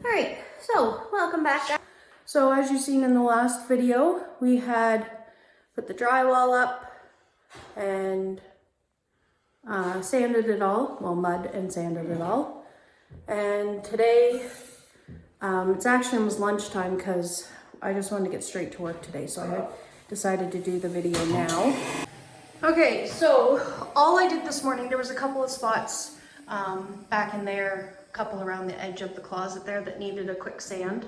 Alright, so welcome back. So as you've seen in the last video, we had put the drywall up and sanded it all, well, mud and sanded it all. And today, it's actually almost lunchtime because I just wanted to get straight to work today, so I decided to do the video now. Okay, so all I did this morning, there was a couple of spots back in there, a couple around the edge of the closet there that needed a quick sand,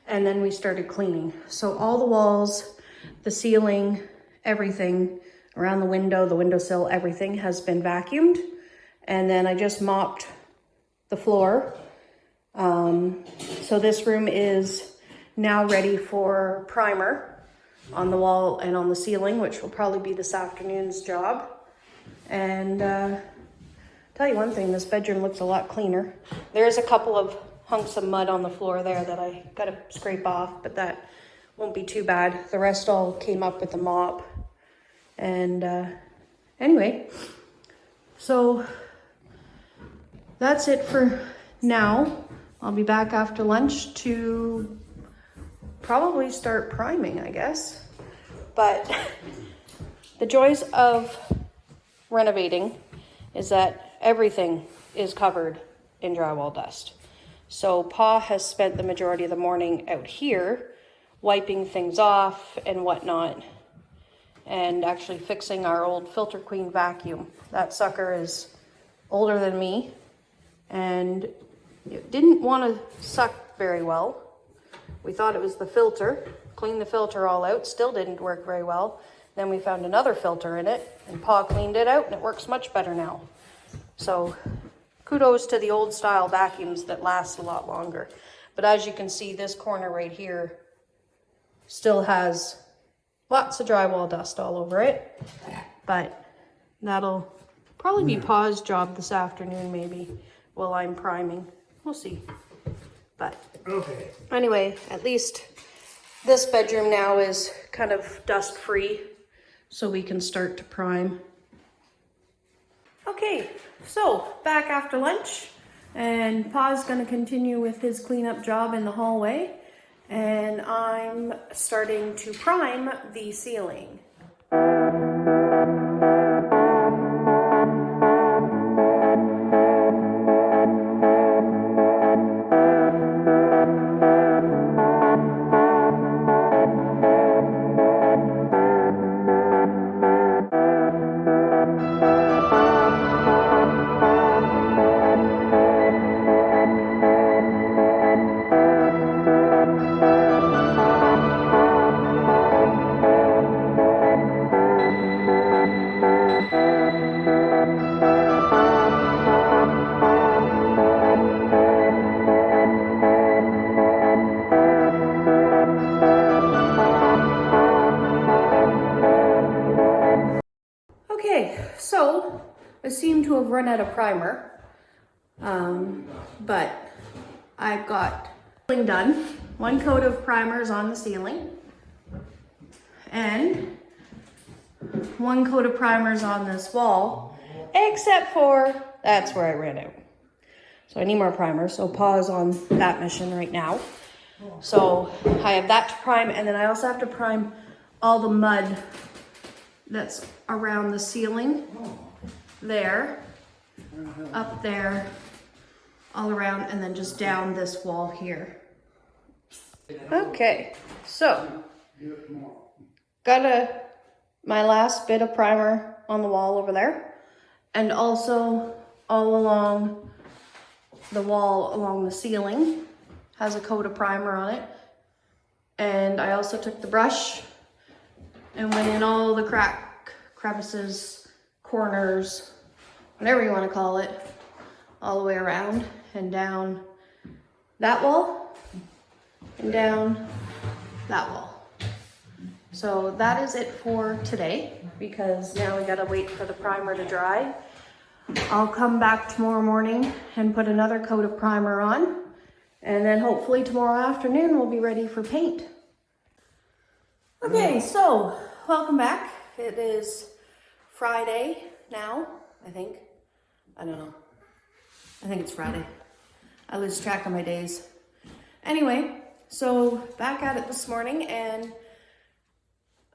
and then we started cleaning. So all the walls, the ceiling, everything around the windowsill, everything has been vacuumed. And then I just mopped the floor. So this room is now ready for primer on the wall and on the ceiling, which will probably be this afternoon's job. And tell you one thing, this bedroom looks a lot cleaner. There's a couple of hunks of mud on the floor there that I gotta scrape off, but that won't be too bad. The rest all came up with the mop. And anyway, so that's it for now. I'll be back after lunch to probably start priming, I guess. But the joys of renovating is that everything is covered in drywall dust. So Pa has spent the majority of the morning out here wiping things off and whatnot, and actually fixing our old Filter Queen vacuum. That sucker is older than me and it didn't want to suck very well. We thought it was the filter, cleaned the filter all out, still didn't work very well. Then we found another filter in it and Pa cleaned it out and it works much better now. So kudos to the old style vacuums that last a lot longer. But as you can see, this corner right here still has lots of drywall dust all over it, but that'll probably be Pa's job this afternoon maybe while I'm priming. We'll see. But okay. Anyway, at least this bedroom now is kind of dust free, so we can start to prime. Okay, so back after lunch, and Pa's gonna continue with his cleanup job in the hallway, and I'm starting to prime the ceiling. So I seem to have run out of primer, but I've got done. One coat of primer is on the ceiling, and one coat of primer is on this wall, except for that's where I ran out. So I need more primer, so Pa's on that mission right now. So I have that to prime, and then I also have to prime all the mud that's around the ceiling there, up there, all around, and then just down this wall here. Okay, so got my last bit of primer on the wall over there, and also all along the wall along the ceiling has a coat of primer on it. And I also took the brush and went in all the crevices, corners, whatever you want to call it, all the way around and down that wall and down that wall. So that is it for today, because now we gotta wait for the primer to dry. I'll come back tomorrow morning and put another coat of primer on, and then hopefully tomorrow afternoon we'll be ready for paint. Okay, so welcome back. It is Friday now, I think. I don't know. I think it's Friday. I lose track of my days. Anyway, so back at it this morning, and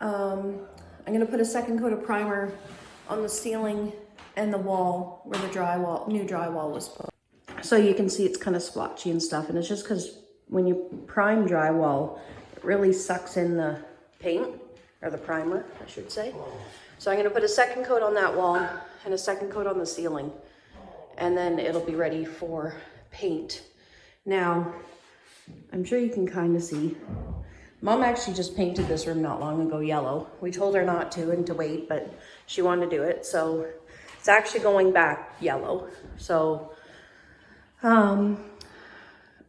I'm gonna put a second coat of primer on the ceiling and the wall where the new drywall was put. So you can see it's kind of splotchy and stuff, and it's just because when you prime drywall, it really sucks in the paint, or the primer, I should say. So I'm gonna put a second coat on that wall and a second coat on the ceiling, and then it'll be ready for paint. Now, I'm sure you can kind of see, Mom actually just painted this room not long ago yellow. We told her not to and to wait, but she wanted to do it. So it's actually going back yellow. So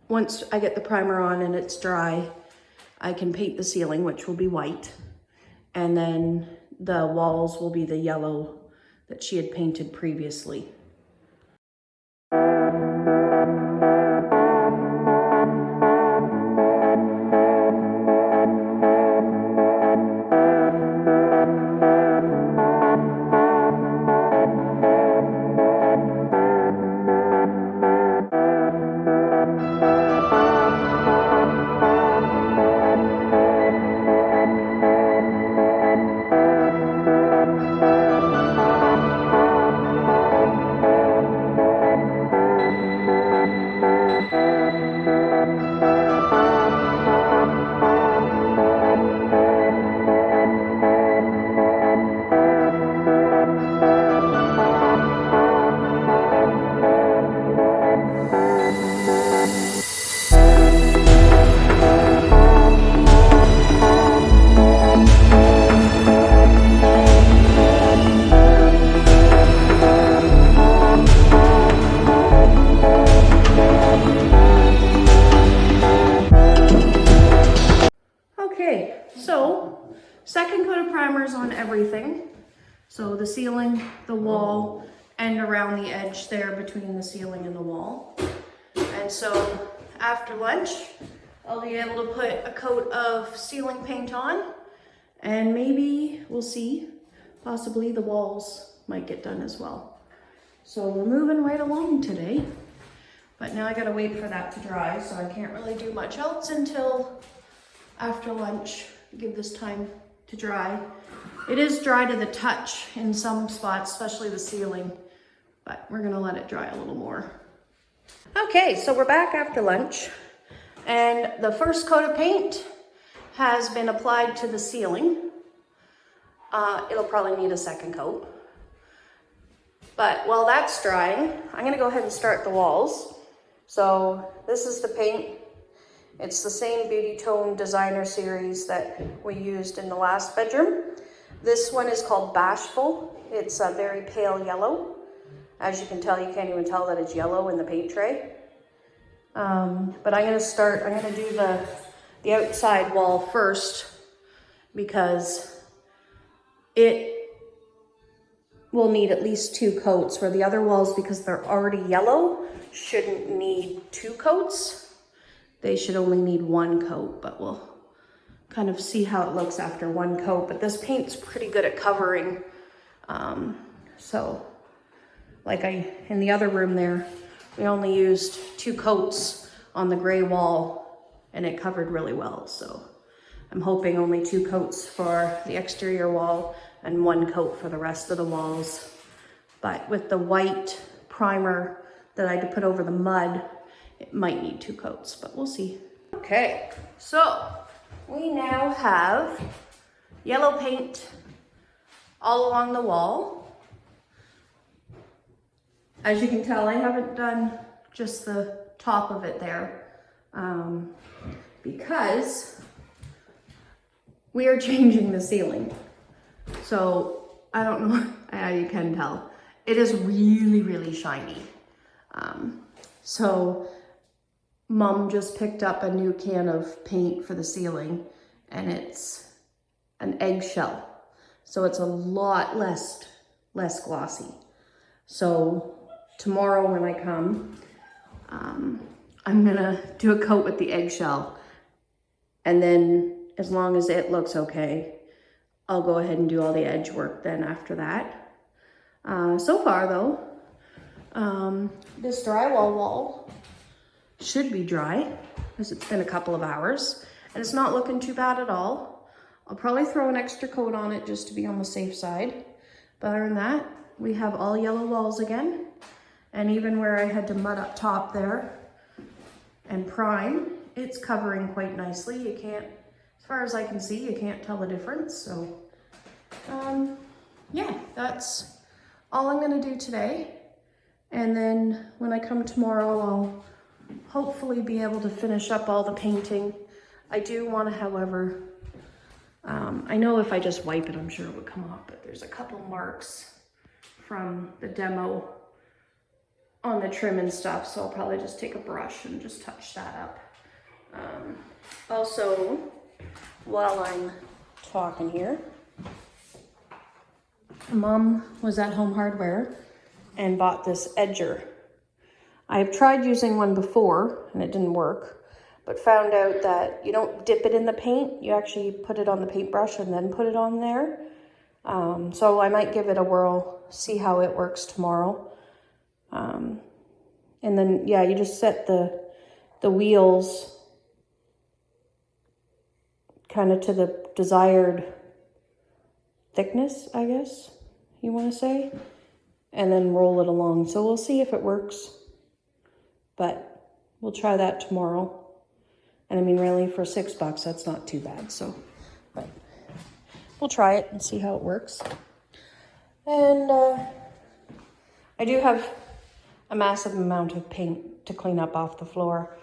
once I get the primer on and it's dry, I can paint the ceiling, which will be white. And then the walls will be the yellow that she had painted previously. Okay, so second coat of primers on everything. So the ceiling, the wall, and around the edge there between the ceiling and the wall. And so after lunch, I'll be able to put a coat of ceiling paint on, and maybe, we'll see, possibly the walls might get done as well. So we're moving right along today, but now I gotta wait for that to dry, so I can't really do much else until after lunch. Give this time to dry. It is dry to the touch in some spots, especially the ceiling, but we're gonna let it dry a little more. Okay, so we're back after lunch, and the first coat of paint has been applied to the ceiling. It'll probably need a second coat. But while that's drying, I'm gonna go ahead and start the walls. So this is the paint. It's the same Beauty Tone Designer series that we used in the last bedroom. This one is called Bashful. It's a very pale yellow. As you can tell, you can't even tell that it's yellow in the paint tray. But I'm gonna do the outside wall first, because it will need at least 2 coats, where the other walls, because they're already yellow, shouldn't need 2 coats. They should only need 1 coat, but we'll kind of see how it looks after 1 coat. But this paint's pretty good at covering. So like in the other room there, we only used 2 coats on the gray wall and it covered really well. So I'm hoping only 2 coats for the exterior wall and 1 coat for the rest of the walls. But with the white primer that I had to put over the mud, it might need 2 coats, but we'll see. Okay, so we now have yellow paint all along the wall. As you can tell, I haven't done just the top of it there, because we are changing the ceiling. So I don't know how you can tell. It is really, really shiny. So Mom just picked up a new can of paint for the ceiling, and it's an eggshell. So it's a lot less glossy. So tomorrow when I come, I'm gonna do a coat with the eggshell, and then as long as it looks okay, I'll go ahead and do all the edge work then after that. So far though, this drywall wall should be dry. because it's been a couple of hours and it's not looking too bad at all. I'll probably throw an extra coat on it just to be on the safe side. But other than that, we have all yellow walls again. And even where I had to mud up top there and prime, it's covering quite nicely. You can't, as far as I can see, you can't tell the difference. So, yeah, that's all I'm gonna do today. And then when I come tomorrow, I'll hopefully be able to finish up all the painting. I do want to, however, I know if I just wipe it, I'm sure it would come off, but there's a couple marks from the demo on the trim and stuff, so I'll probably just take a brush and just touch that up. Also, while I'm talking here, Mom was at Home Hardware and bought this edger. I've tried using one before and it didn't work, but found out that you don't dip it in the paint, you actually put it on the paintbrush and then put it on there. So I might give it a whirl, see how it works tomorrow. And then, yeah, you just set the wheels kind of to the desired thickness, I guess you want to say, and then roll it along. So we'll see if it works, but we'll try that tomorrow. And I mean, really, for $6, that's not too bad. So, but we'll try it and see how it works. And I do have a massive amount of paint to clean up off the floor.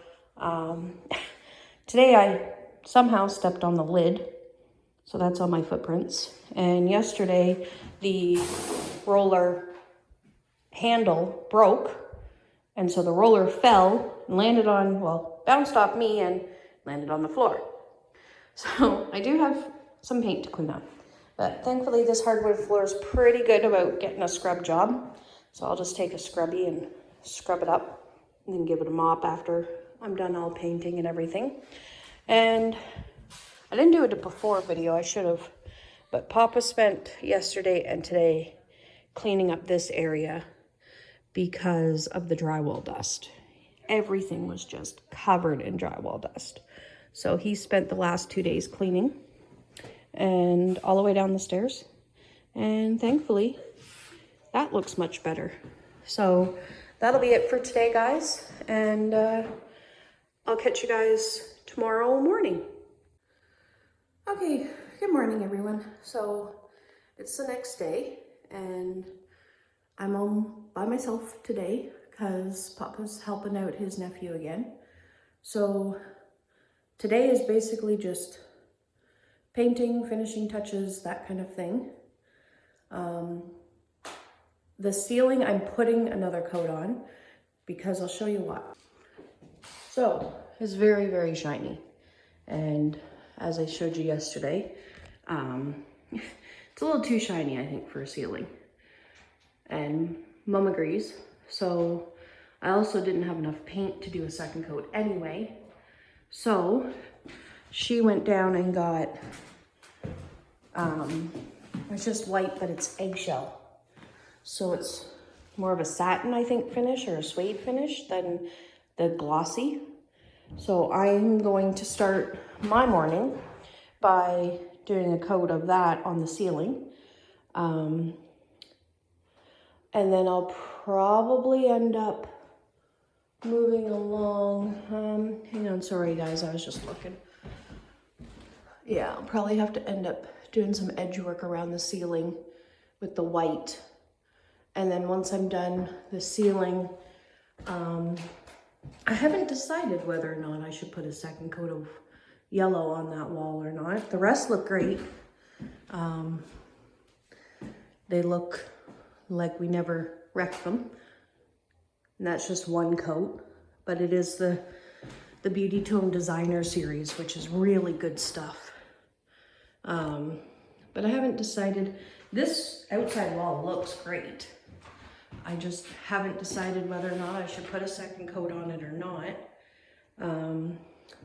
Today I somehow stepped on the lid, so that's on my footprints. And yesterday the roller handle broke, and so the roller fell and landed on, well, bounced off me and landed on the floor. So I do have some paint to clean up, but thankfully this hardwood floor is pretty good about getting a scrub job. So I'll just take a scrubby and scrub it up and then give it a mop after I'm done all painting and everything. And I didn't do it before video, I should have, but Papa spent yesterday and today cleaning up this area because of the drywall dust. Everything was just covered in drywall dust. So he spent the last 2 days cleaning and all the way down the stairs. And thankfully, that looks much better. So that'll be it for today, guys. And I'll catch you guys tomorrow morning. Okay, good morning, everyone. So it's the next day and I'm home by myself today because Papa's helping out his nephew again. So today is basically just painting, finishing touches, that kind of thing. The ceiling, I'm putting another coat on because I'll show you what. So it's very, very shiny. And as I showed you yesterday, it's a little too shiny, I think, for a ceiling. And Mom agrees. So I also didn't have enough paint to do a second coat anyway. So she went down and got, it's just white, but it's eggshell. So it's more of a satin, I think, finish or a suede finish than the glossy. So I'm going to start my morning by doing a coat of that on the ceiling. And then I'll probably end up moving along. Hang on, sorry guys, I was just looking. Yeah, I'll probably have to end up doing some edge work around the ceiling with the white. And then once I'm done the ceiling, I haven't decided whether or not I should put a second coat of yellow on that wall or not. The rest look great. They look like we never wrecked them. And that's just one coat, but it is the Beauty Tone Designer series, which is really good stuff. But I haven't decided. This outside wall looks great. I just haven't decided whether or not I should put a second coat on it or not.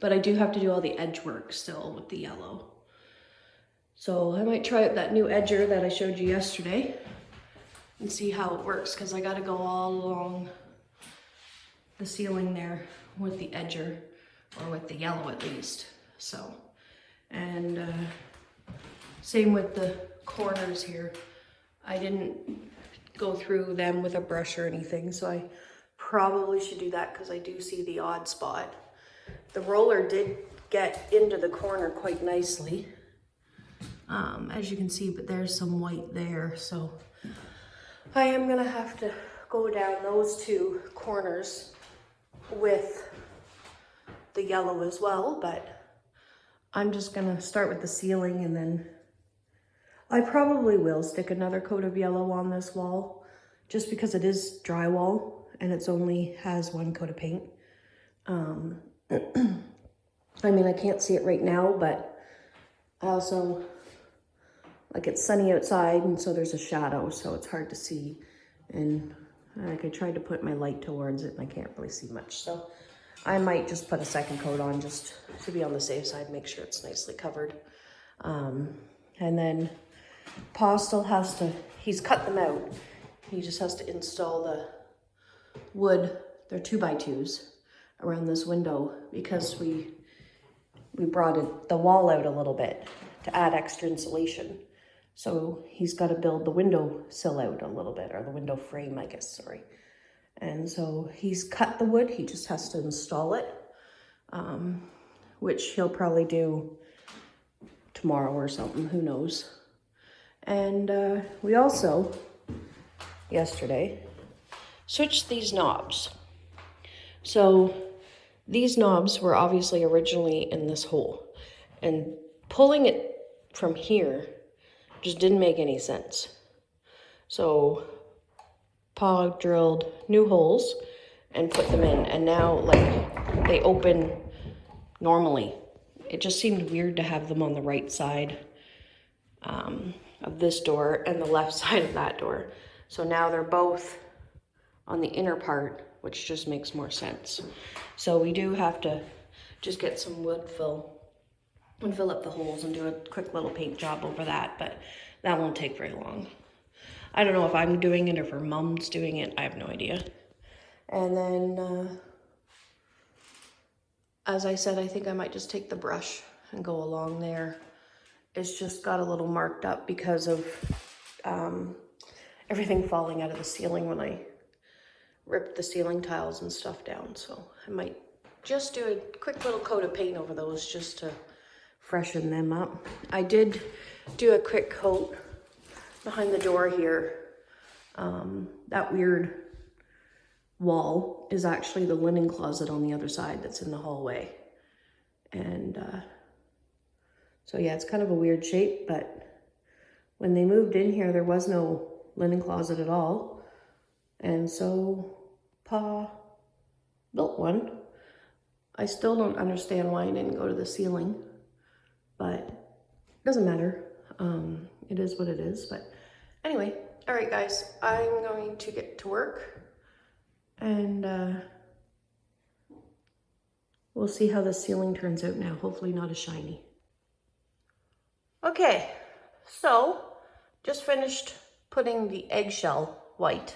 But I do have to do all the edge work still with the yellow. So I might try out that new edger that I showed you yesterday and see how it works, because I got to go all along the ceiling there with the edger. or with the yellow at least. So, and same with the corners here. I didn't go through them with a brush or anything, so I probably should do that because I do see the odd spot. The roller did get into the corner quite nicely, as you can see, but there's some white there, so I am gonna have to go down those two corners with the yellow as well, but I'm just gonna start with the ceiling, and then I probably will stick another coat of yellow on this wall just because it is drywall and it's only has one coat of paint. I mean, I can't see it right now, but I also, like, it's sunny outside and so there's a shadow, so it's hard to see. And like, I tried to put my light towards it and I can't really see much. So I might just put a second coat on just to be on the safe side, make sure it's nicely covered. And then Pa still has to, he's cut them out. He just has to install the wood, they're 2x2s, around this window because we brought the wall out a little bit to add extra insulation. So he's got to build the window sill out a little bit, or the window frame, I guess, sorry. And so he's cut the wood, he just has to install it, which he'll probably do tomorrow or something, who knows. And we also, yesterday, switched these knobs. So these knobs were obviously originally in this hole, and pulling it from here just didn't make any sense. So Pa drilled new holes and put them in, and now, like, they open normally. It just seemed weird to have them on the right side of this door and the left side of that door. So now they're both on the inner part, which just makes more sense. So we do have to just get some wood fill and fill up the holes and do a quick little paint job over that, but that won't take very long. I don't know if I'm doing it or if her mom's doing it, I have no idea. And then, as I said, I think I might just take the brush and go along there. It's just got a little marked up because of everything falling out of the ceiling when I ripped the ceiling tiles and stuff down. So I might just do a quick little coat of paint over those just to freshen them up. I did do a quick coat behind the door here. That weird wall is actually the linen closet on the other side that's in the hallway. And so yeah, it's kind of a weird shape, but when they moved in here, there was no linen closet at all. And so Pa built one. I still don't understand why I didn't go to the ceiling, but it doesn't matter. It is what it is. But anyway, all right, guys, I'm going to get to work, and we'll see how the ceiling turns out now. Hopefully not as shiny. Okay, so just finished putting the eggshell white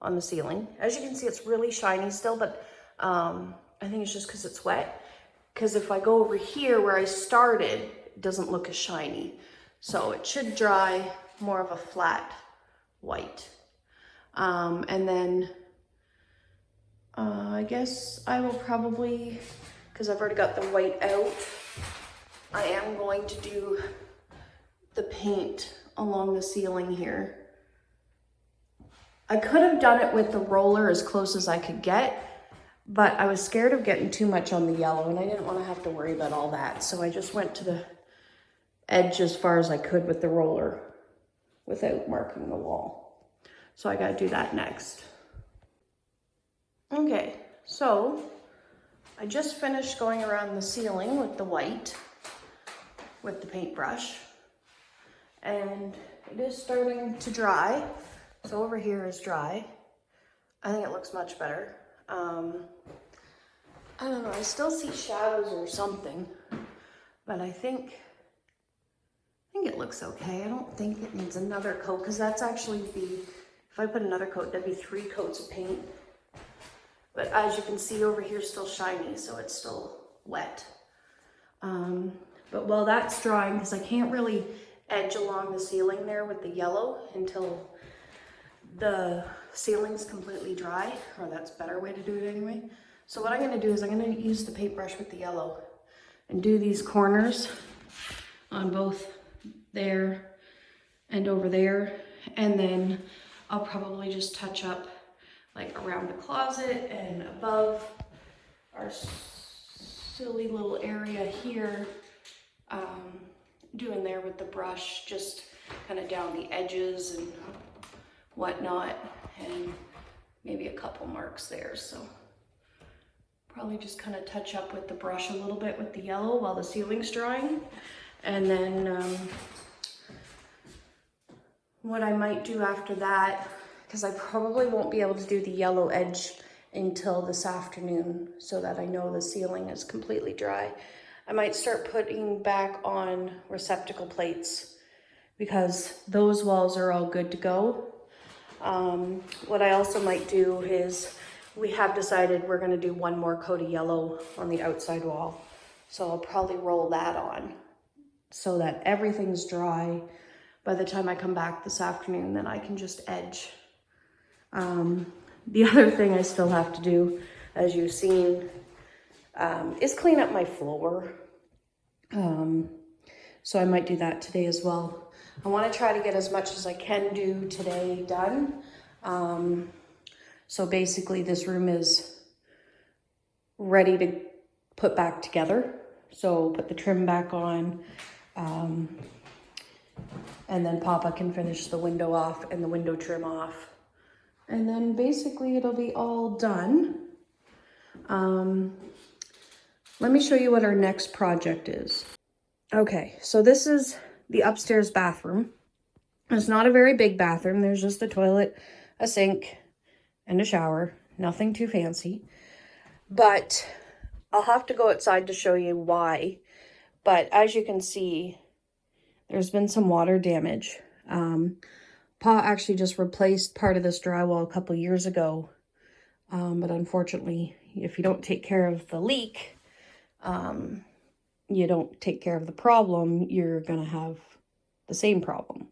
on the ceiling. As you can see, it's really shiny still, but I think it's just because it's wet. Because if I go over here where I started, it doesn't look as shiny. So it should dry more of a flat white. And then I guess I will probably, because I've already got the white out, I am going to do the paint along the ceiling here. I could have done it with the roller as close as I could get, but I was scared of getting too much on the yellow and I didn't want to have to worry about all that. So I just went to the edge as far as I could with the roller without marking the wall. So I got to do that next. Okay, so I just finished going around the ceiling with the white, with the paintbrush, and it is starting to dry. So over here is dry. I think it looks much better. I don't know, I still see shadows or something, but I think it looks okay. I don't think it needs another coat, because that's actually if I put another coat, that'd be 3 coats of paint. But as you can see over here, still shiny, so it's still wet. But while that's drying, because I can't really edge along the ceiling there with the yellow until the ceiling's completely dry, or that's a better way to do it anyway. So what I'm gonna do is I'm gonna use the paintbrush with the yellow and do these corners on both there and over there. And then I'll probably just touch up like around the closet and above our silly little area here, doing there with the brush, just kind of down the edges and whatnot, and maybe a couple marks there. So probably just kind of touch up with the brush a little bit with the yellow while the ceiling's drying. And then what I might do after that, because I probably won't be able to do the yellow edge until this afternoon so that I know the ceiling is completely dry, I might start putting back on receptacle plates because those walls are all good to go. What I also might do is, we have decided we're gonna do one more coat of yellow on the outside wall. So I'll probably roll that on so that everything's dry by the time I come back this afternoon. Then I can just edge. The other thing I still have to do, as you've seen, is clean up my floor. So I might do that today as well. I want to try to get as much as I can do today done. So basically this room is ready to put back together. So put the trim back on, and then Papa can finish the window off and the window trim off. And then basically it'll be all done. Let me show you what our next project is. Okay, so this is the upstairs bathroom. It's not a very big bathroom. There's just a toilet, a sink, and a shower. Nothing too fancy. But I'll have to go outside to show you why. But as you can see, there's been some water damage. Pa actually just replaced part of this drywall a couple years ago. But unfortunately, if you don't take care of the leak, you don't take care of the problem, you're going to have the same problem.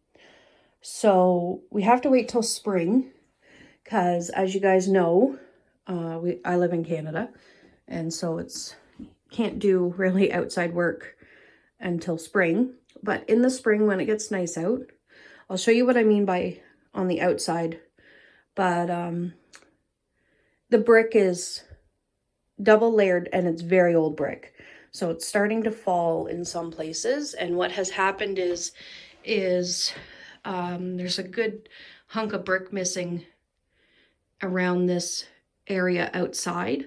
So we have to wait till spring because, as you guys know, I live in Canada, and so can't do really outside work until spring. But in the spring, when it gets nice out, I'll show you what I mean by on the outside. But the brick is double layered and it's very old brick. So it's starting to fall in some places. And what has happened is there's a good hunk of brick missing around this area outside.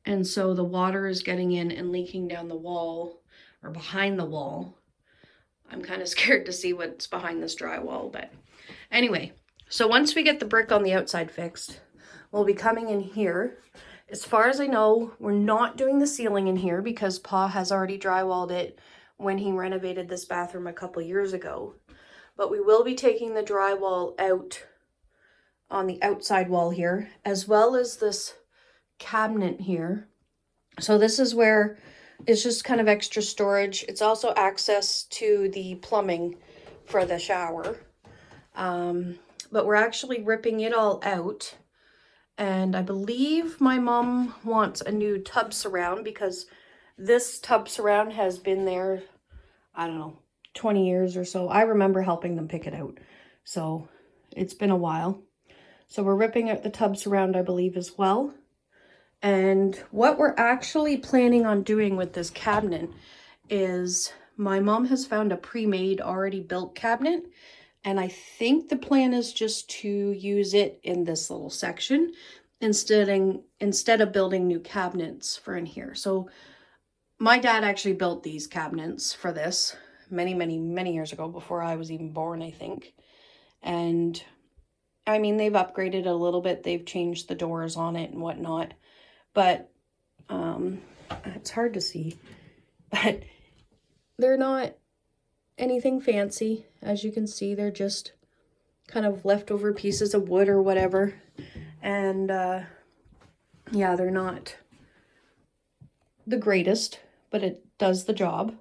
And so the water is getting in and leaking down the wall or behind the wall. I'm kind of scared to see what's behind this drywall, but anyway, so once we get the brick on the outside fixed, we'll be coming in here. As far as I know, we're not doing the ceiling in here because Pa has already drywalled it when he renovated this bathroom a couple years ago. But we will be taking the drywall out on the outside wall here, as well as this cabinet here. So this is where it's just kind of extra storage. It's also access to the plumbing for the shower. But we're actually ripping it all out. And I believe my mom wants a new tub surround because this tub surround has been there, I don't know, 20 years or so. I remember helping them pick it out. So it's been a while. So we're ripping out the tub surround, I believe, as well. And what we're actually planning on doing with this cabinet is my mom has found a pre-made, already built cabinet. And I think the plan is just to use it in this little section instead of building new cabinets for in here. So my dad actually built these cabinets for this many, many, many years ago, before I was even born, I think. And I mean, they've upgraded a little bit. They've changed the doors on it and whatnot. But it's hard to see. But they're not anything fancy. As you can see, they're just kind of leftover pieces of wood or whatever. And yeah, they're not the greatest, but it does the job.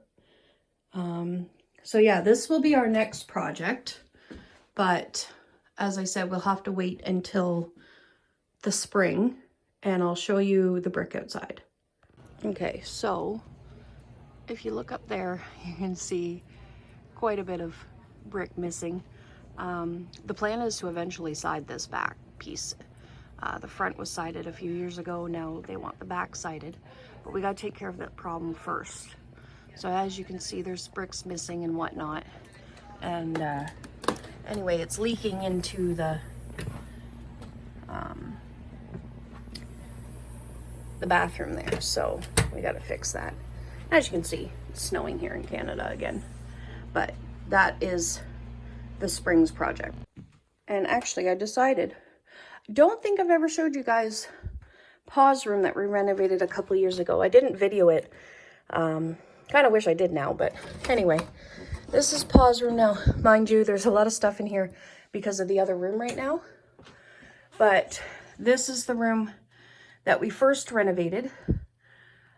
So yeah, this will be our next project, but as I said, we'll have to wait until the spring and I'll show you the brick outside. Okay, so if you look up there, you can see quite a bit of brick missing. The plan is to eventually side this back piece. The front was sided a few years ago, now they want the back sided, but we gotta take care of that problem first. So as you can see, there's bricks missing and whatnot. And anyway, it's leaking into the bathroom there. So we got to fix that. As you can see, it's snowing here in Canada again. But that is the Springs project. And actually, I decided, don't think I've ever showed you guys Pa's room that we renovated a couple years ago. I didn't video it. Kind of wish I did now, but anyway, this is Pa's room now. Mind you, there's a lot of stuff in here because of the other room right now. But this is the room that we first renovated.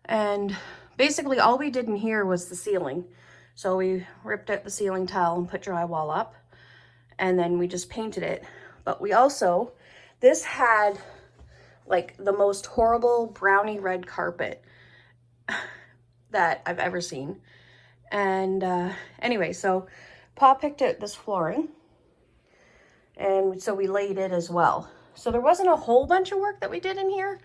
And basically all we did in here was the ceiling. So we ripped out the ceiling tile and put drywall up. And then we just painted it. But we also, this had like the most horrible brownie red carpet that I've ever seen. And anyway, so Pa picked out this flooring. And so we laid it as well. So there wasn't a whole bunch of work that we did in here.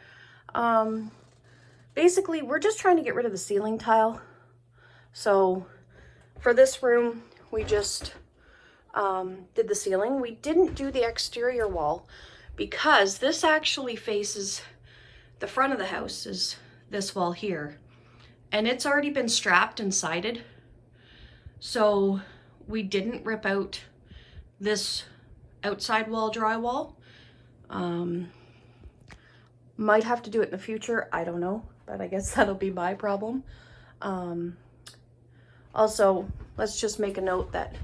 Basically, we're just trying to get rid of the ceiling tile. So for this room, we just did the ceiling. We didn't do the exterior wall because this actually faces the front of the house, is this wall here. And it's already been strapped and sided. So we didn't rip out this outside wall drywall. Might have to do it in the future, I don't know, but I guess that'll be my problem. Also, let's just make a note that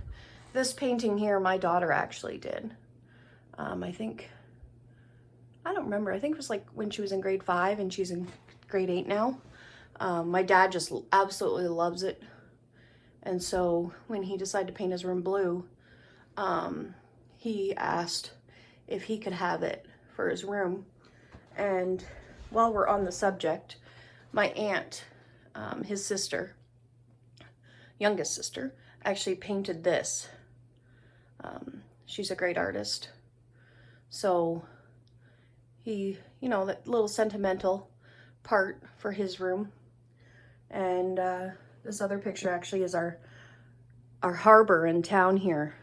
this painting here, my daughter actually did. I think, I don't remember, I think it was like when she was in grade 5 and she's in grade 8 now. My dad just absolutely loves it. And so when he decided to paint his room blue, he asked if he could have it for his room. And while we're on the subject, my aunt, his sister, youngest sister, actually painted this. She's a great artist. So he, you know, that little sentimental part for his room. And this other picture actually is our harbor in town here,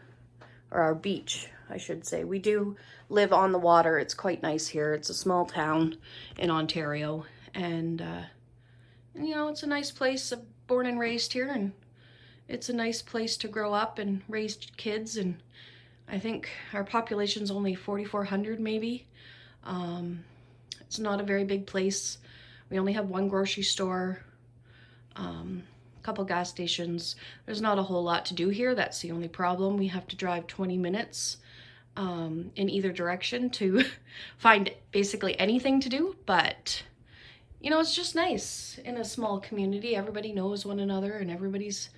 or our beach, I should say. We do live on the water. It's quite nice here. It's a small town in Ontario, and you know, it's a nice place. I'm born and raised here, and it's a nice place to grow up and raise kids. And I think our population's only 4,400 maybe. It's not a very big place. We only have one grocery store, couple gas stations. There's not a whole lot to do here. That's the only problem. We have to drive 20 minutes in either direction to find basically anything to do. But you know, it's just nice in a small community. Everybody knows one another and everybody's,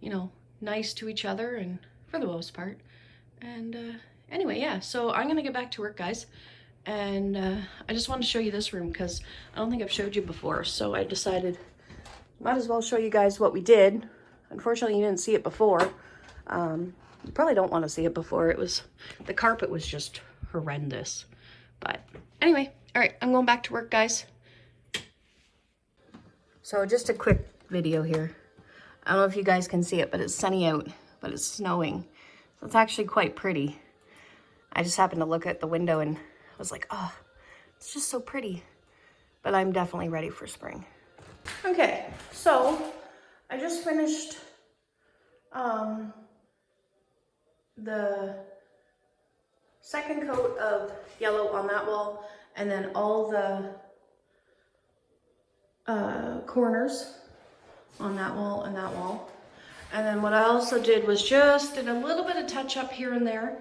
you know, nice to each other, and for the most part. And anyway, yeah, so I'm gonna get back to work, guys. And I just wanted to show you this room because I don't think I've showed you before. So I decided might as well show you guys what we did. Unfortunately, you didn't see it before. You probably don't want to see it before. The carpet was just horrendous. But anyway, all right, I'm going back to work, guys. So just a quick video here. I don't know if you guys can see it, but it's sunny out, but it's snowing. So it's actually quite pretty. I just happened to look at the window and I was like, oh, it's just so pretty. But I'm definitely ready for spring. Okay, so I just finished the second coat of yellow on that wall, and then all the corners on that wall and that wall. And then what I also did was just did a little bit of touch up here and there.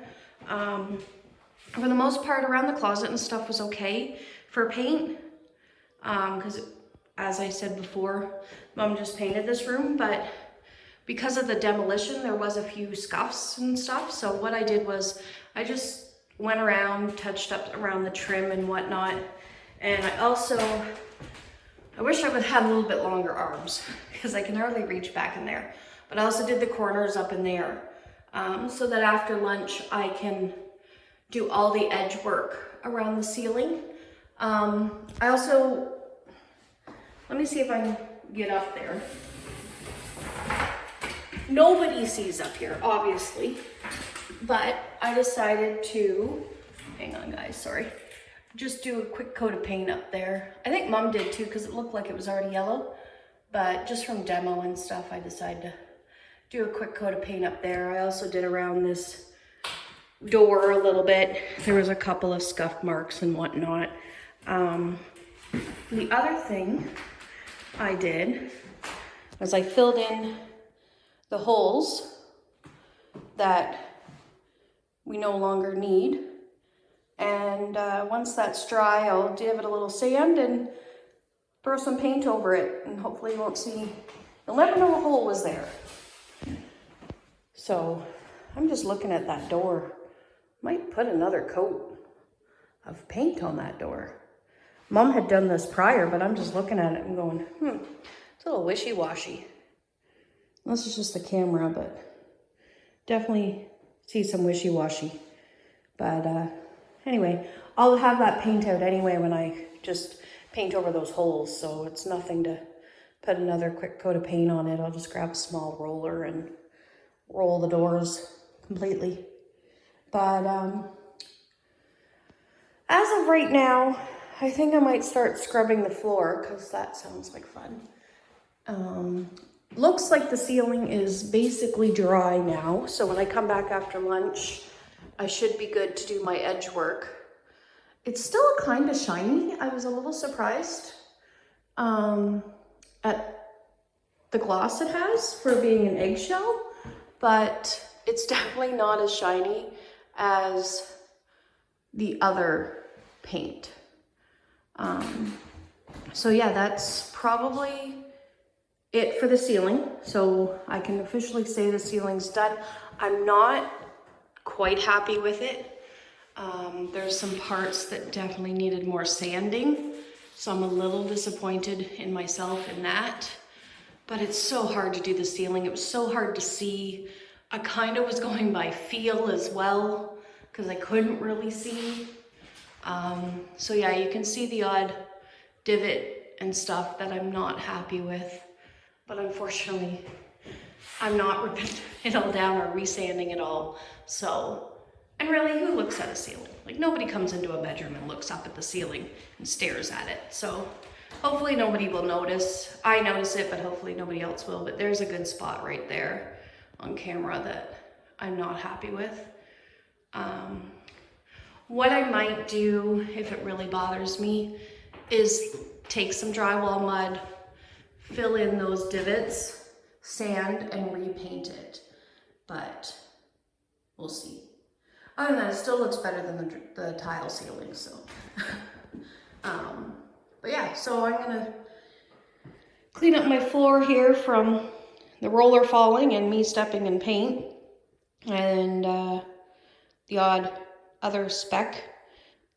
For the most part, around the closet and stuff was okay for paint, because as I said before, Mom just painted this room, but because of the demolition, there was a few scuffs and stuff. So what I did was I just went around, touched up around the trim and whatnot. And I wish I would have a little bit longer arms because I can hardly reach back in there. But I also did the corners up in there so that after lunch I can do all the edge work around the ceiling. I also, let me see if I can get up there. Nobody sees up here, obviously, but I decided to, hang on guys, sorry, just do a quick coat of paint up there. I think Mom did too, because it looked like it was already yellow, but just from demo and stuff, I decided to do a quick coat of paint up there. I also did around this door a little bit. There was a couple of scuff marks and whatnot. The other thing I did was I filled in the holes that we no longer need. And once that's dry, I'll give it a little sand and throw some paint over it, and hopefully you won't see, you'll never know a hole was there. So I'm just looking at that door. Might put another coat of paint on that door. Mom had done this prior, but I'm just looking at it and going, it's a little wishy-washy. This is just the camera, but definitely see some wishy-washy. But anyway, I'll have that paint out anyway when I just paint over those holes. So it's nothing to put another quick coat of paint on it. I'll just grab a small roller and roll the doors completely. But as of right now, I think I might start scrubbing the floor because that sounds like fun. Looks like the ceiling is basically dry now. So when I come back after lunch, I should be good to do my edge work. It's still kind of shiny. I was a little surprised at the gloss it has for being an eggshell, but it's definitely not as shiny as the other paint. So yeah, that's probably it for the ceiling. So I can officially say the ceiling's done. I'm not quite happy with it. There's some parts that definitely needed more sanding. So I'm a little disappointed in myself in that, but it's so hard to do the ceiling. It was so hard to see. I kind of was going by feel as well because I couldn't really see. So yeah, you can see the odd divot and stuff that I'm not happy with, but unfortunately I'm not ripping it all down or resanding it all. So, and really, who looks at a ceiling? Like, nobody comes into a bedroom and looks up at the ceiling and stares at it. So hopefully nobody will notice. I notice it, but hopefully nobody else will. But there's a good spot right there on camera that I'm not happy with. What I might do, if it really bothers me, is take some drywall mud, fill in those divots, sand, and repaint it. But we'll see. Other than that, it still looks better than the tile ceiling, so. But yeah, so I'm gonna clean up my floor here from the roller falling and me stepping in paint. And the odd other speck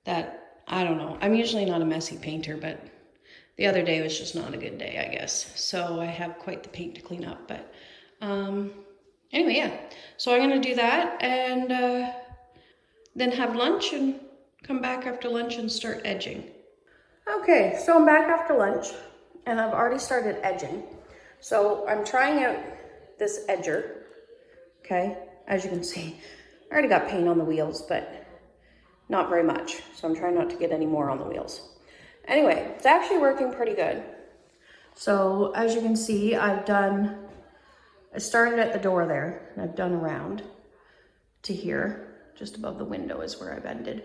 that, I don't know. I'm usually not a messy painter, but the other day was just not a good day, I guess. So I have quite the paint to clean up, but anyway, yeah. So I'm gonna do that and then have lunch and come back after lunch and start edging. Okay, so I'm back after lunch and I've already started edging. So I'm trying out this edger, okay? As you can see, I already got paint on the wheels, but not very much. So I'm trying not to get any more on the wheels. Anyway, it's actually working pretty good. So as you can see, I started at the door there and I've done around to here. Just above the window is where I've ended.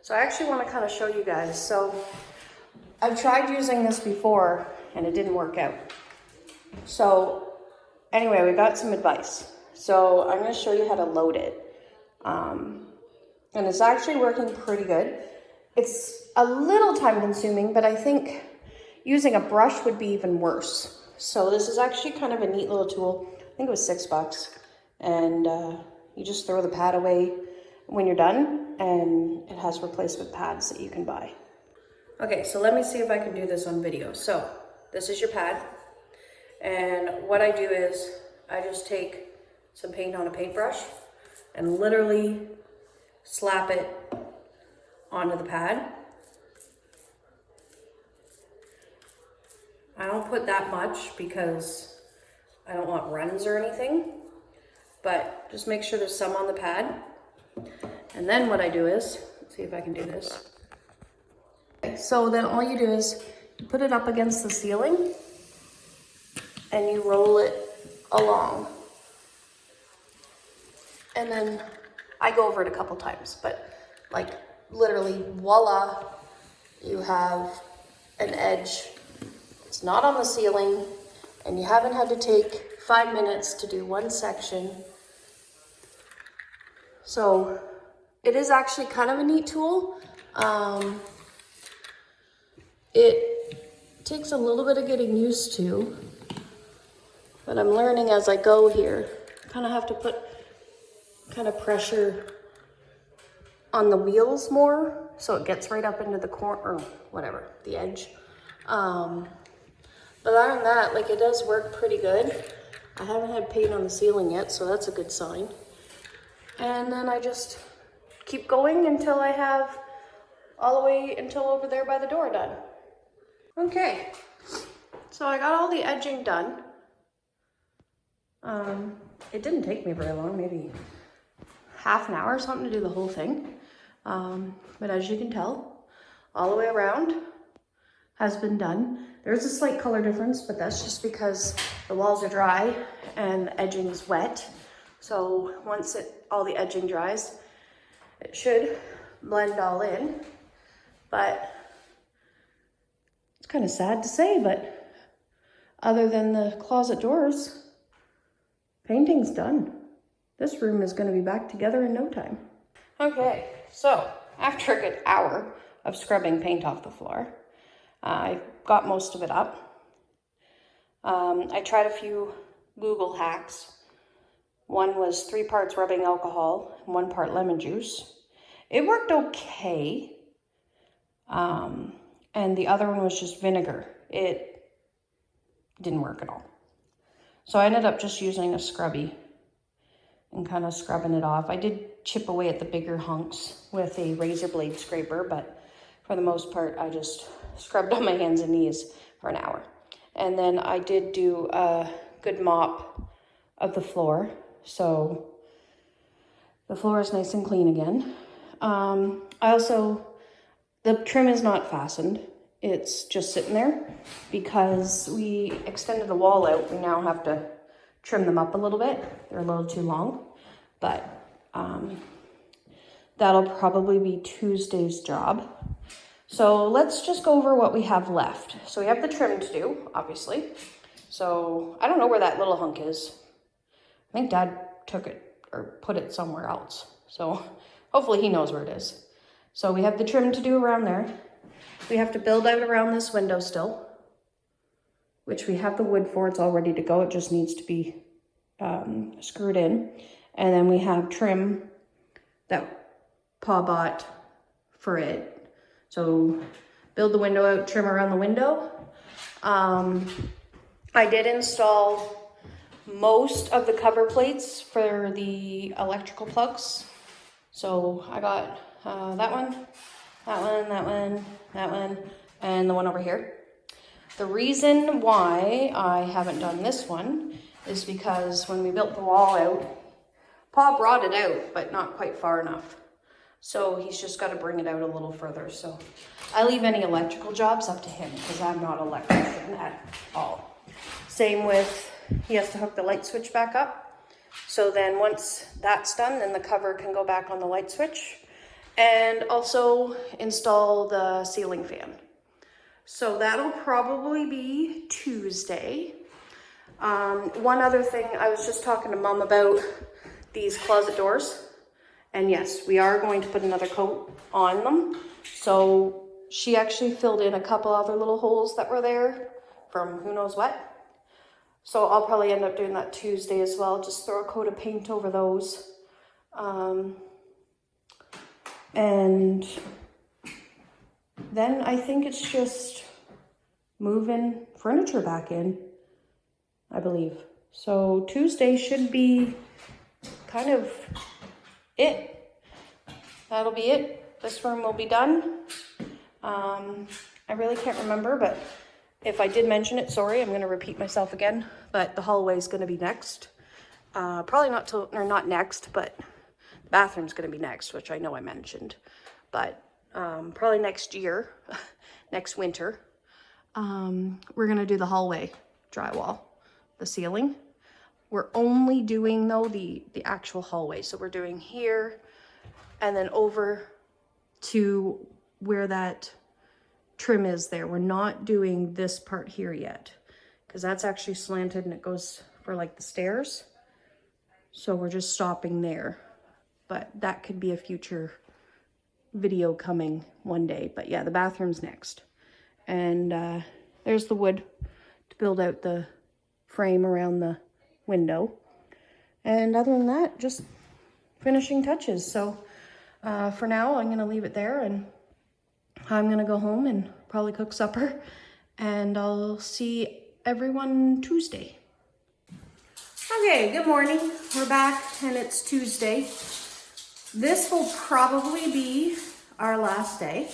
So I actually want to kind of show you guys. So I've tried using this before and it didn't work out. So anyway, we got some advice. So I'm going to show you how to load it. And it's actually working pretty good. It's a little time consuming, but I think Using a brush would be even worse. So this is actually kind of a neat little tool. I think it was $6. And you just throw the pad away when you're done, and it has replacement pads that you can buy. Okay, so let me see if I can do this on video. So this is your pad. And what I do is I just take some paint on a paintbrush and literally slap it onto the pad. I don't put that much because I don't want runs or anything, but just make sure there's some on the pad. And then what I do is, let's see if I can do this. Okay, so then all you do is you put it up against the ceiling and you roll it along. And then I go over it a couple times, but like literally, voila, you have an edge. It's not on the ceiling, and you haven't had to take 5 minutes to do one section. So it is actually kind of a neat tool. It takes a little bit of getting used to, but I'm learning as I go here. Kind of have to put kind of pressure on the wheels more so it gets right up into the corner, or whatever, the edge. But other than that, like, it does work pretty good. I haven't had paint on the ceiling yet, so that's a good sign. And then I just keep going until I have all the way until over there by the door done. Okay, so I got all the edging done. It didn't take me very long, maybe half an hour or something to do the whole thing. But as you can tell, all the way around has been done. There's a slight color difference, but that's just because the walls are dry and the edging is wet. So once all the edging dries, it should blend all in. But it's kind of sad to say, but other than the closet doors, painting's done. This room is going to be back together in no time. Okay, so after a good hour of scrubbing paint off the floor, I got most of it up. I tried a few Google hacks. One was 3 parts rubbing alcohol and 1 part lemon juice. It worked okay. And the other one was just vinegar. It didn't work at all. So I ended up just using a scrubby and kind of scrubbing it off. I did chip away at the bigger hunks with a razor blade scraper, but for the most part, I just scrubbed on my hands and knees for an hour. And then I did do a good mop of the floor, so the floor is nice and clean again. The trim is not fastened. It's just sitting there because we extended the wall out. We now have to trim them up a little bit. They're a little too long, but that'll probably be Tuesday's job. So let's just go over what we have left. So we have the trim to do, obviously. So I don't know where that little hunk is. I think Dad took it or put it somewhere else. So hopefully he knows where it is. So we have the trim to do around there. We have to build out around this window still, which we have the wood for. It's all ready to go. It just needs to be screwed in. And then we have trim that Pa bought for it. So build the window out, trim around the window. I did install most of the cover plates for the electrical plugs. So I got that one, and the one over here. The reason why I haven't done this one is because when we built the wall out, Pa brought it out, but not quite far enough. So he's just got to bring it out a little further. So I leave any electrical jobs up to him because I'm not an electrician at all. Same with, he has to hook the light switch back up. So then once that's done, then the cover can go back on the light switch. And also install the ceiling fan. So that'll probably be Tuesday. One other thing, I was just talking to Mom about these closet doors. And yes, we are going to put another coat on them. So she actually filled in a couple other little holes that were there from who knows what. So I'll probably end up doing that Tuesday as well. Just throw a coat of paint over those. And then I think it's just moving furniture back in, I believe. So Tuesday should be kind of it. That'll be it. This room will be done. I really can't remember, but if I did mention it, sorry, I'm going to repeat myself again. But the hallway is going to be next. Probably not till, or not next, but the bathroom's going to be next, which I know I mentioned. But probably next year, next winter, we're going to do the hallway drywall, the ceiling. We're only doing, though, the actual hallway. So we're doing here and then over to where that trim is there. We're not doing this part here yet because that's actually slanted and it goes for like the stairs. So we're just stopping there. But that could be a future video coming one day. But yeah, the bathroom's next. And there's the wood to build out the frame around the window. And other than that, just finishing touches. So for now, I'm going to leave it there and I'm going to go home and probably cook supper. And I'll see everyone Tuesday. Okay, good morning. We're back and it's Tuesday. This will probably be our last day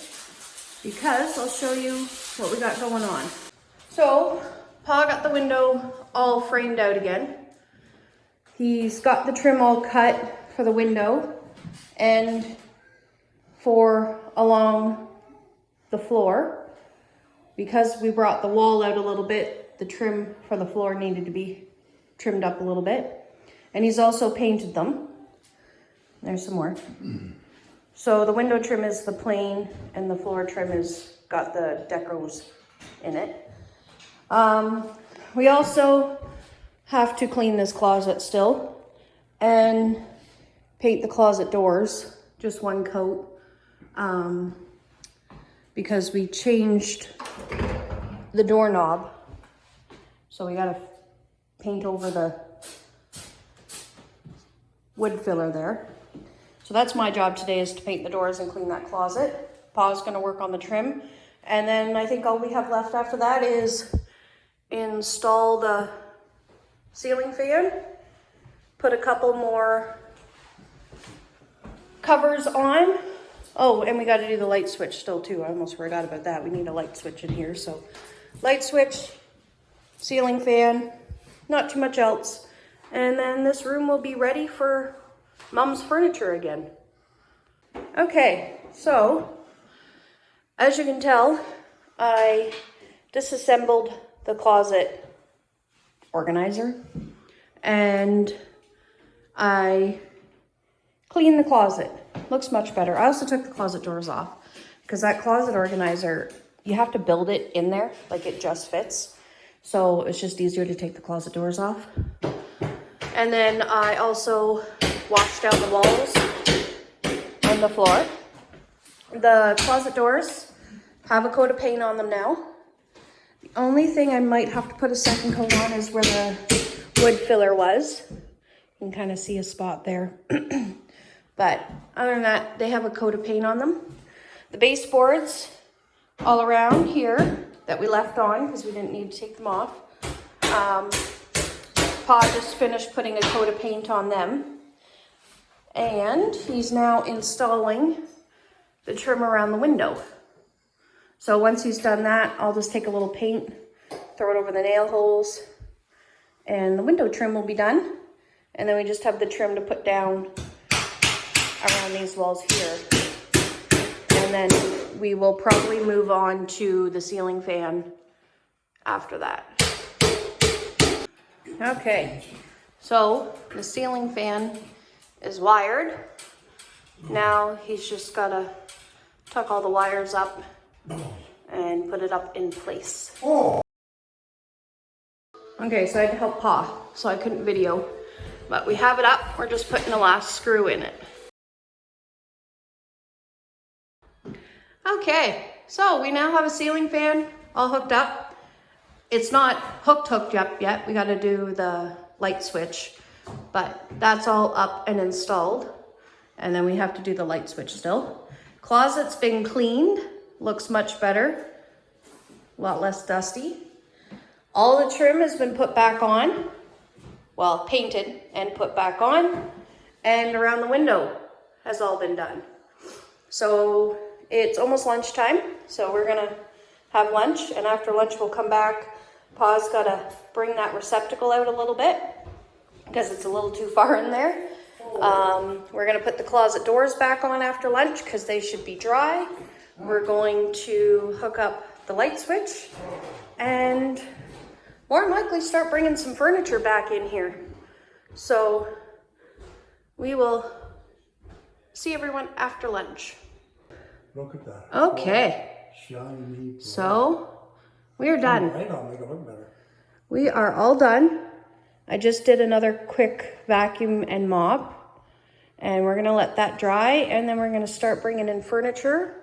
because I'll show you what we got going on. So, Pa got the window all framed out again. He's got the trim all cut for the window and for along the floor. Because we brought the wall out a little bit, the trim for the floor needed to be trimmed up a little bit. And he's also painted them. There's some more. So the window trim is the plain and the floor trim is got the decos in it. We also have to clean this closet still and paint the closet doors, just one coat, because we changed the doorknob. So we gotta paint over the wood filler there. So that's my job today, is to paint the doors and clean that closet. Pa's gonna work on the trim. And then I think all we have left after that is install the ceiling fan, put a couple more covers on. Oh, and we gotta do the light switch still too. I almost forgot about that. We need a light switch in here. So light switch, ceiling fan, not too much else. And then this room will be ready for Mom's furniture again. Okay, so as you can tell, I disassembled the closet organizer and I cleaned the closet. Looks much better. I also took the closet doors off because that closet organizer, you have to build it in there, like it just fits. So it's just easier to take the closet doors off. And then I also washed out the walls and the floor. The closet doors have a coat of paint on them now. The only thing I might have to put a second coat on is where the wood filler was. You can kind of see a spot there. But other than that, they have a coat of paint on them. The baseboards all around here that we left on because we didn't need to take them off. Pa just finished putting a coat of paint on them. And he's now installing the trim around the window. So once he's done that, I'll just take a little paint, throw it over the nail holes, and the window trim will be done. And then we just have the trim to put down around these walls here. And then we will probably move on to the ceiling fan after that. Okay, so the ceiling fan is wired. Now he's just gotta tuck all the wires up and put it up in place. Okay, so I had to help Pa, so I couldn't video. But we have it up, we're just putting the last screw in it. Okay, so we now have a ceiling fan all hooked up. It's not hooked up yet. We got to do the light switch, but that's all up and installed. And then we have to do the light switch still. Closet's been cleaned, looks much better, a lot less dusty. All the trim has been put back on, well, painted and put back on, and around the window has all been done. So it's almost lunchtime, so we're gonna have lunch, and after lunch we'll come back. Pa's gotta bring that receptacle out a little bit because it's a little too far in there. We're gonna put the closet doors back on after lunch because they should be dry. We're going to hook up the light switch and more than likely start bringing some furniture back in here. So we will see everyone after lunch. Look at that. Okay. Shiny. So we are done. Right on, make it look better. We are all done. I just did another quick vacuum and mop, and we're gonna let that dry, and then we're gonna start bringing in furniture,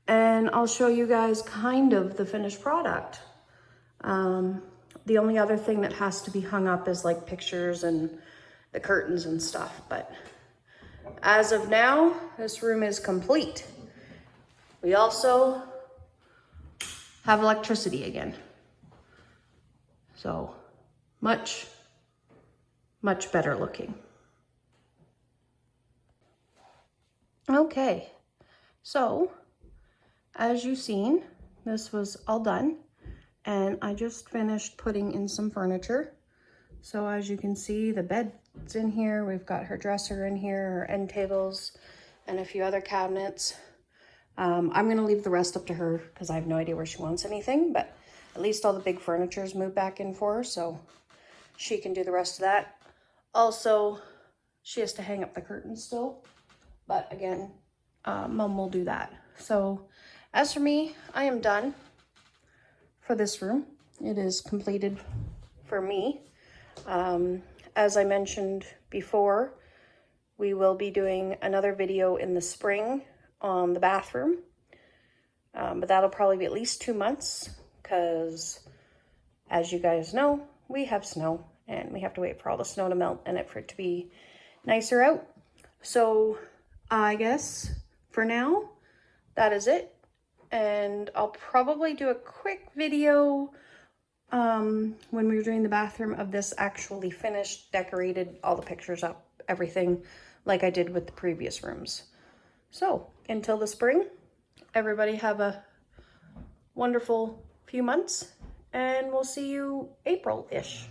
and I'll show you guys kind of the finished product. The only other thing that has to be hung up is like pictures and the curtains and stuff, but as of now, this room is complete. We also have electricity again. So much better looking. Okay, so as you've seen, this was all done, and I just finished putting in some furniture. So as you can see, the bed's in here. We've got her dresser in here, her end tables, and a few other cabinets. I'm gonna leave the rest up to her because I have no idea where she wants anything, but at least all the big furniture is moved back in for her, so she can do the rest of that. Also, she has to hang up the curtains still, but again, Mom will do that. So as for me, I am done for this room. It is completed for me. As I mentioned before, we will be doing another video in the spring on the bathroom, but that'll probably be at least 2 months because, as you guys know, we have snow and we have to wait for all the snow to melt and for it to be nicer out. So I guess for now, that is it. And I'll probably do a quick video when we were doing the bathroom of this actually finished, decorated, all the pictures up, everything like I did with the previous rooms. So until the spring, everybody have a wonderful few months, and we'll see you April-ish.